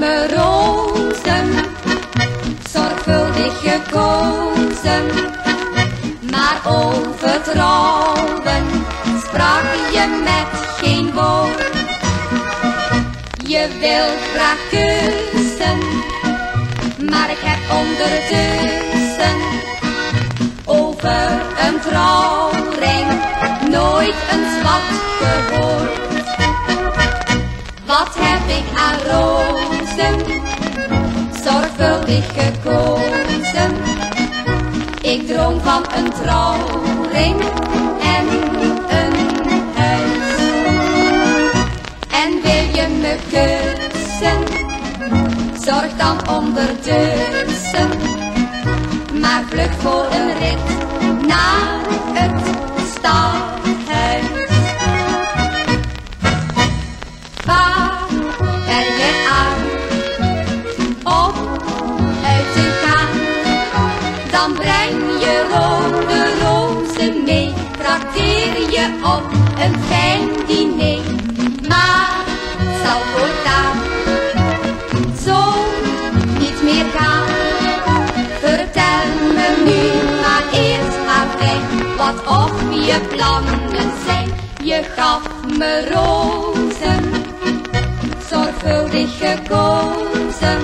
me rozen, zorgvuldig gekozen, maar over trouwen sprak je met geen woord. Je wil graag kussen, maar ik heb ondertussen over een trouwring nooit een zwart gehoord. Wat heb ik aan rozen, zorgvuldig gekozen. Ik droom van een trouwring en een huis. En wil je me kussen, zorg dan ondertussen maar vlug voor een rit naar het stadhuis. Waar ben je aan om uit te gaan? Dan breng je rode rozen mee, trakteer je op een fijn diner. Maar het zal voortaan zo niet meer gaan. Vertel me nu maar eerst aan wat op je plannen zijn. Je gaf me rozen, zorgvuldig gekozen,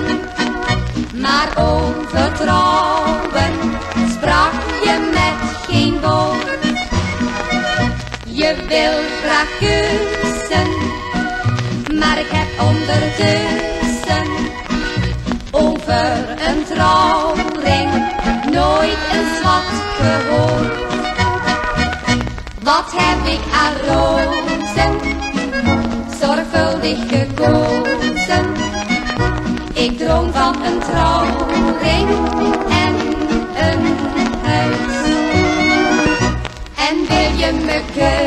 maar over trouwen sprak je met geen woord. Je wil graag kussen, maar ik heb ondertussen over een trouwring nooit een zwart gehoord. Wat heb ik aan rozen, zorgvuldig gekozen. Ik droom van een trouwring en een huis. En wil je me kussen,